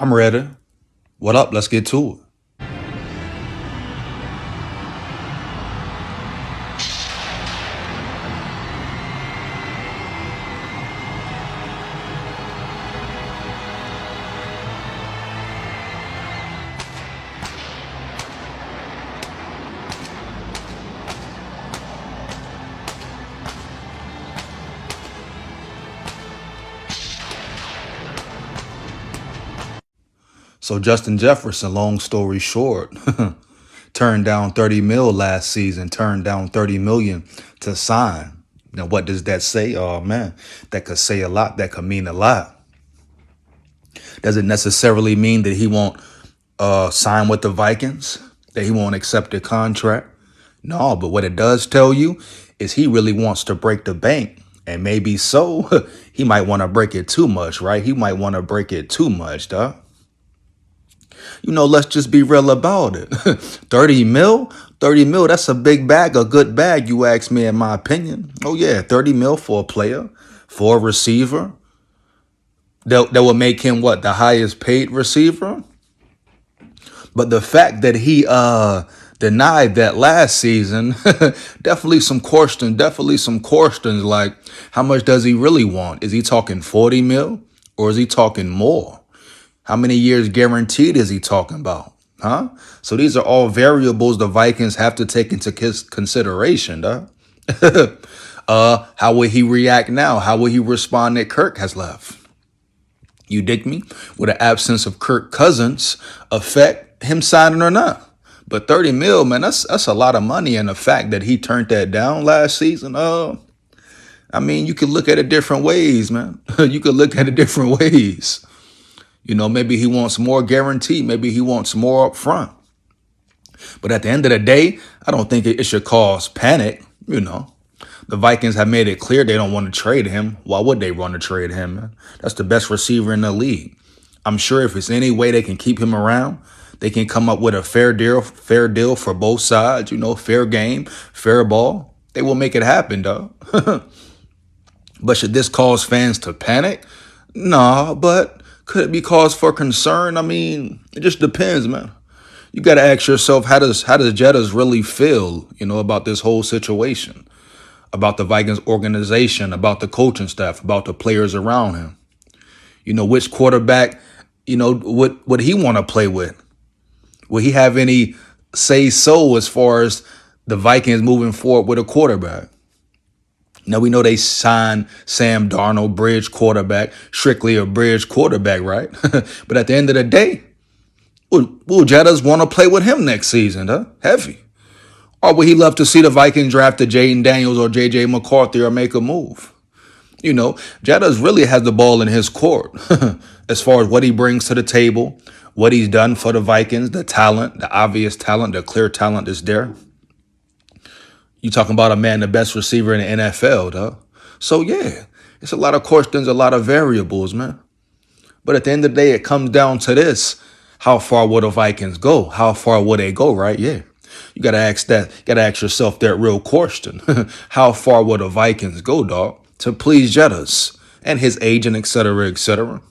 I'm ready. What up? Let's get to it. So Justin Jefferson, long story short, turned down 30 mil last season, turned down 30 million to sign. Now, what does that say? Oh man, that could say a lot. That could mean a lot. Does it necessarily mean that he won't sign with the Vikings? That he won't accept the contract? No, but what it does tell you is he really wants to break the bank. And maybe so, he might want to break it too much, right? He might want to break it too much, dog. Let's just be real about it. 30 mil? 30 mil, that's a big bag, a good bag, you ask me, in my opinion. Oh, yeah, 30 mil for a player, for a receiver. That will make him what? The highest paid receiver? But the fact that he denied that last season, definitely some questions like, how much does he really want? Is he talking 40 mil or is he talking more? How many years guaranteed is he talking about? Huh? So these are all variables the Vikings have to take into consideration. How will he react now? How will he respond that Kirk has left? You dig me? Will the absence of Kirk Cousins affect him signing or not? But 30 mil, man, that's a lot of money. And the fact that he turned that down last season, you could look at it different ways, man. You could look at it different ways. Maybe he wants more guarantee. Maybe he wants more up front. But at the end of the day, I don't think it should cause panic. The Vikings have made it clear they don't want to trade him. Why would they want to trade him, man? That's the best receiver in the league. I'm sure if it's any way they can keep him around, they can come up with a fair deal for both sides, fair game, fair ball. They will make it happen, though. But should this cause fans to panic? No, but could it be cause for concern? It just depends, man. You got to ask yourself, how does Jettas really feel, about this whole situation, about the Vikings organization, about the coaching staff, about the players around him? Which quarterback, would he want to play with? Will he have any say so as far as the Vikings moving forward with a quarterback? Now, we know they signed Sam Darnold, bridge quarterback, strictly a bridge quarterback, right? But at the end of the day, will Jettas want to play with him next season, huh? Heavy. Or would he love to see the Vikings draft a Jaden Daniels or J.J. McCarthy or make a move? Jettas really has the ball in his court as far as what he brings to the table, what he's done for the Vikings, the talent, the obvious talent, the clear talent is there. You talking about a man, the best receiver in the NFL, though. So, yeah, it's a lot of questions, a lot of variables, man. But at the end of the day, it comes down to this. How far will the Vikings go? How far will they go, right? Yeah. You got to ask yourself that real question. How far will the Vikings go, dog, to please Jettas and his agent, et cetera, et cetera?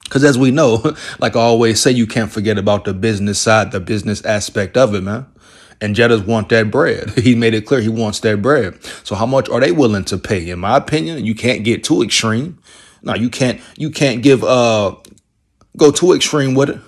Because as we know, like I always say, you can't forget about the business side, the business aspect of it, man. And Jettas want that bread. He made it clear he wants that bread. So how much are they willing to pay? In my opinion, you can't get too extreme. No, you can't go too extreme with it.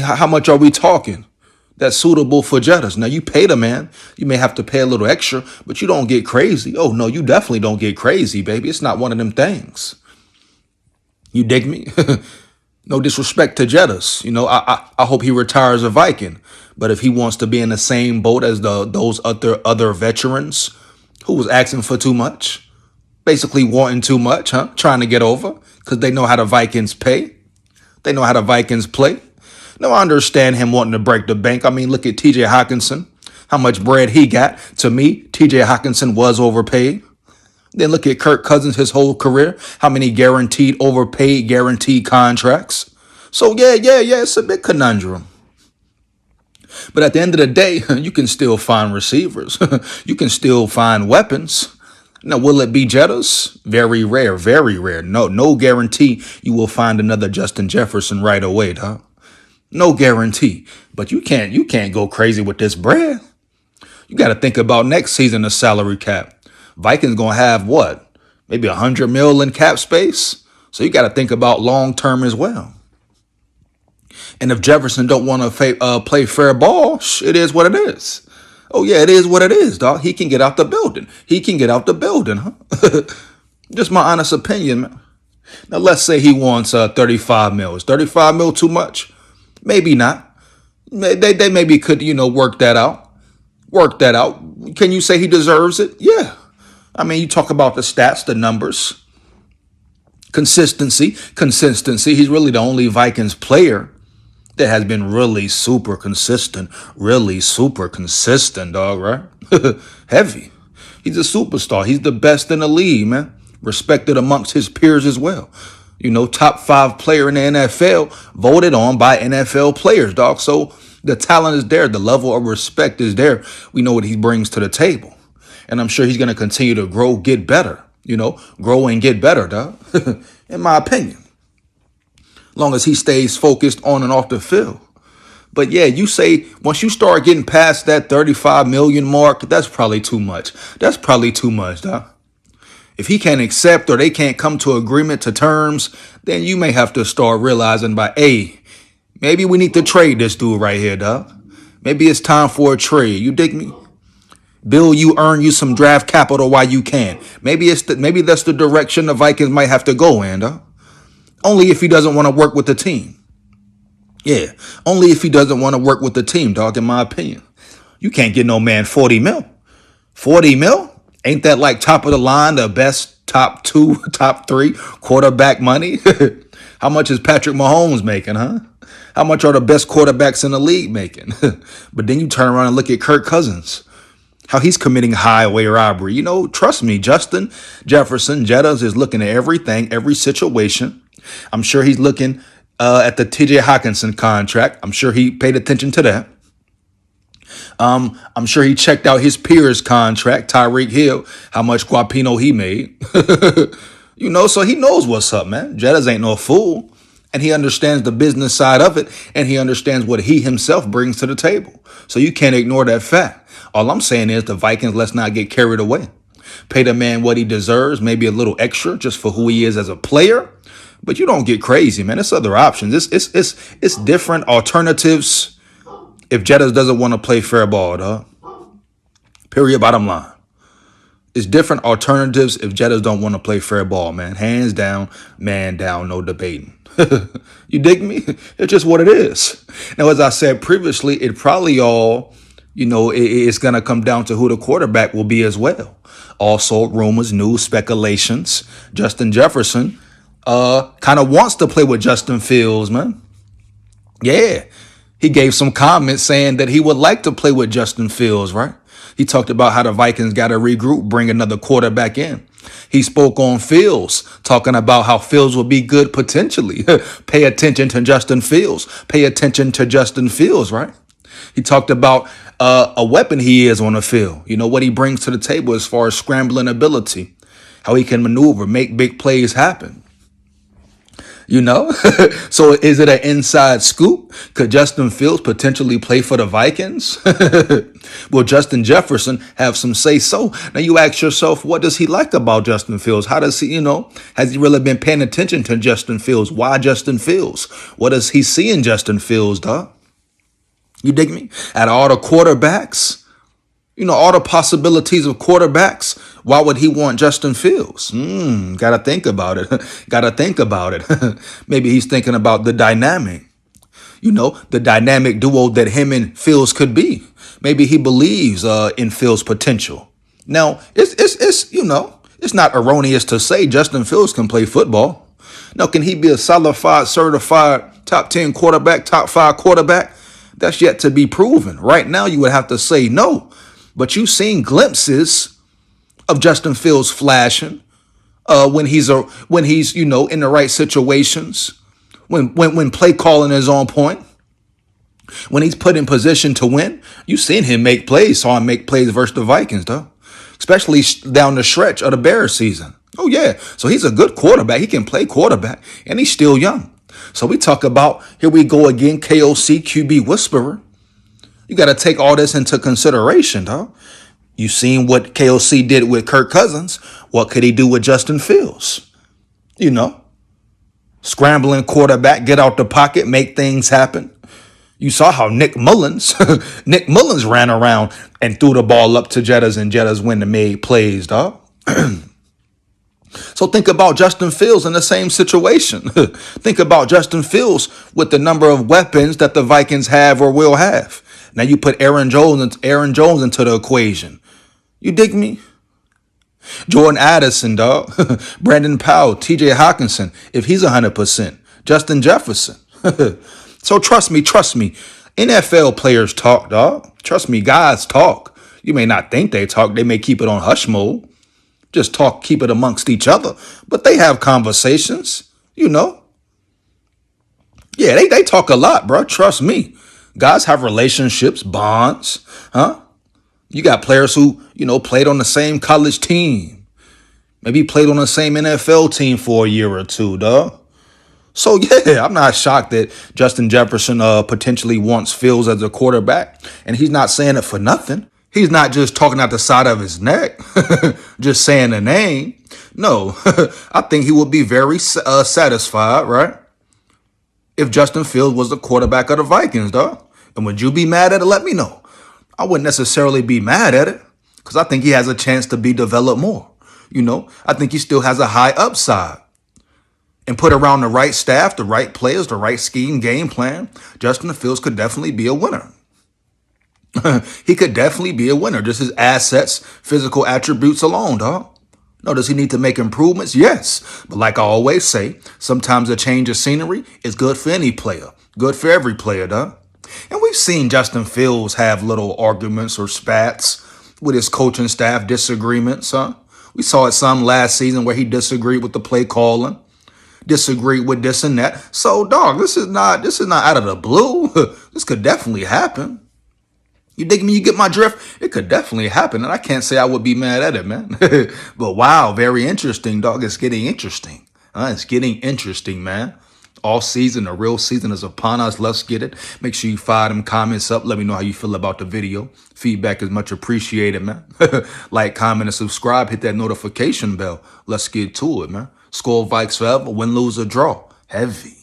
How much are we talking that's suitable for Jettas? Now, you pay the man. You may have to pay a little extra, but you don't get crazy. Oh, no, you definitely don't get crazy, baby. It's not one of them things. You dig me? No disrespect to Jettas. I hope he retires a Viking. But if he wants to be in the same boat as those other veterans who was asking for too much, basically wanting too much, trying to get over because they know how the Vikings pay. They know how the Vikings play. No, I understand him wanting to break the bank. Look at TJ Hawkinson, how much bread he got. To me, TJ Hawkinson was overpaid. Then look at Kirk Cousins, his whole career, how many guaranteed contracts. So, yeah, it's a big conundrum. But at the end of the day, you can still find receivers. You can still find weapons. Now, will it be Jettas? Very rare, very rare. No guarantee you will find another Justin Jefferson right away, dog. No guarantee. But you can't go crazy with this bread. You got to think about next season, the salary cap. Vikings gonna have what? Maybe 100 mil in cap space. So you got to think about long term as well. And if Jefferson don't want to play fair ball, it is what it is. Oh yeah, it is what it is, dog. He can get out the building. He can get out the building, huh? Just my honest opinion, man. Now let's say he wants 35 mil. Is 35 mil too much? Maybe not. They maybe could, work that out. Work that out. Can you say he deserves it? Yeah. I mean, you talk about the stats, the numbers, consistency. He's really the only Vikings player that has been really super consistent, dog, right? Heavy. He's a superstar. He's the best in the league, man. Respected amongst his peers as well. Top 5 player in the NFL, voted on by NFL players, dog. So the talent is there. The level of respect is there. We know what he brings to the table. And I'm sure he's going to continue to grow, get better, grow and get better, dog, in my opinion. Long as he stays focused on and off the field. But yeah, you say once you start getting past that 35 million mark, that's probably too much. That's probably too much, dog. If he can't accept or they can't come to agreement to terms, then you may have to start realizing hey, maybe we need to trade this dude right here, dog. Maybe it's time for a trade. You dig me? Bill, you earn you some draft capital while you can. Maybe that's the direction the Vikings might have to go in, dog. Only if he doesn't want to work with the team. Yeah, only if he doesn't want to work with the team, dog, in my opinion. You can't get no man 40 mil. 40 mil? Ain't that like top of the line, the best top 2, top 3 quarterback money? How much is Patrick Mahomes making, huh? How much are the best quarterbacks in the league making? But then you turn around and look at Kirk Cousins. How he's committing highway robbery. Trust me, Justin Jefferson, Jettas is looking at everything, every situation. I'm sure he's looking at the TJ Hawkinson contract. I'm sure he paid attention to that. I'm sure he checked out his peers' contract, Tyreek Hill, how much guapino he made. So he knows what's up, man. Jettas ain't no fool. And he understands the business side of it. And he understands what he himself brings to the table. So you can't ignore that fact. All I'm saying is the Vikings, let's not get carried away. Pay the man what he deserves, maybe a little extra just for who he is as a player. But you don't get crazy, man. It's other options. It's different alternatives if Jettas doesn't want to play fair ball, dog. Period, bottom line. It's different alternatives if Jettas don't want to play fair ball, man. Hands down, man down, no debating. You dig me? It's just what it is. Now, as I said previously, it probably all, it's going to come down to who the quarterback will be as well. Also, rumors, news, speculations. Justin Jefferson kind of wants to play with Justin Fields, man. Yeah. He gave some comments saying that he would like to play with Justin Fields, right? He talked about how the Vikings got to regroup, bring another quarterback in. He spoke on Fields, talking about how Fields will be good potentially. Pay attention to Justin Fields. Pay attention to Justin Fields, right? He talked about a weapon he is on the field. What he brings to the table as far as scrambling ability, how he can maneuver, make big plays happen. So is it an inside scoop? Could Justin Fields potentially play for the Vikings? Will Justin Jefferson have some say so? Now you ask yourself, what does he like about Justin Fields? How does he, has he really been paying attention to Justin Fields? Why Justin Fields? What does he see in Justin Fields, dog? You dig me? At all the quarterbacks, all the possibilities of quarterbacks. Why would he want Justin Fields? Gotta think about it. Gotta think about it. Maybe he's thinking about the dynamic, the dynamic duo that him and Fields could be. Maybe he believes in Fields' potential. Now, it's not erroneous to say Justin Fields can play football. Now, can he be a certified top 10 quarterback, top 5 quarterback? That's yet to be proven. Right now, you would have to say no. But you've seen glimpses of Justin Fields flashing when he's in the right situations, when play calling is on point, when he's put in position to win. You've seen him make plays. Saw him make plays versus the Vikings, though. especially down the stretch of the Bears season. Oh, yeah. So he's a good quarterback. He can play quarterback, and he's still young. So we talk about, here we go again, KOC, QB whisperer. You got to take all this into consideration, dog. You seen what KOC did with Kirk Cousins. What could he do with Justin Fields? You know, scrambling quarterback, get out the pocket, make things happen. You saw how Nick Mullins ran around and threw the ball up to Jettas, and Jettas went and made plays, dog. So think about Justin Fields in the same situation. Think about Justin Fields with the number of weapons that the Vikings have or will have. Now you put Aaron Jones into the equation. You dig me? Jordan Addison, dog. Brandon Powell, TJ Hawkinson, if he's 100%. Justin Jefferson. So trust me. NFL players talk, dog. Trust me, guys talk. You may not think they talk. They may keep it on hush mode. Just talk, keep it amongst each other. But they have conversations, you know. Yeah, they talk a lot, bro. Trust me. Guys have relationships, bonds, huh? You got players who, played on the same college team. Maybe played on the same NFL team for a year or two, dog. So, yeah, I'm not shocked that Justin Jefferson potentially wants Fields as a quarterback. And he's not saying it for nothing. He's not just talking out the side of his neck, just saying the name. No, I think he would be very satisfied, right? If Justin Fields was the quarterback of the Vikings, dog. And would you be mad at it? Let me know. I wouldn't necessarily be mad at it because I think he has a chance to be developed more. I think he still has a high upside. And put around the right staff, the right players, the right scheme, game plan, Justin Fields could definitely be a winner. He could definitely be a winner. Just his assets, physical attributes alone, dog. No, does he need to make improvements? Yes. But like I always say, sometimes a change of scenery is good for any player. Good for every player, dog. And we've seen Justin Fields have little arguments or spats with his coaching staff, disagreements, huh? We saw it some last season where he disagreed with the play calling, disagreed with this and that. So, dog, this is not out of the blue. This could definitely happen. You dig me? You get my drift? It could definitely happen, and I can't say I would be mad at it, man. But wow, very interesting, dog. It's getting interesting. It's getting interesting, man. All season, the real season is upon us. Let's get it. Make sure you fire them comments up. Let me know how you feel about the video. Feedback is much appreciated, man. Like, comment, and subscribe. Hit that notification bell. Let's get to it, man. Score Vikes forever. Win, lose, or draw. Heavy.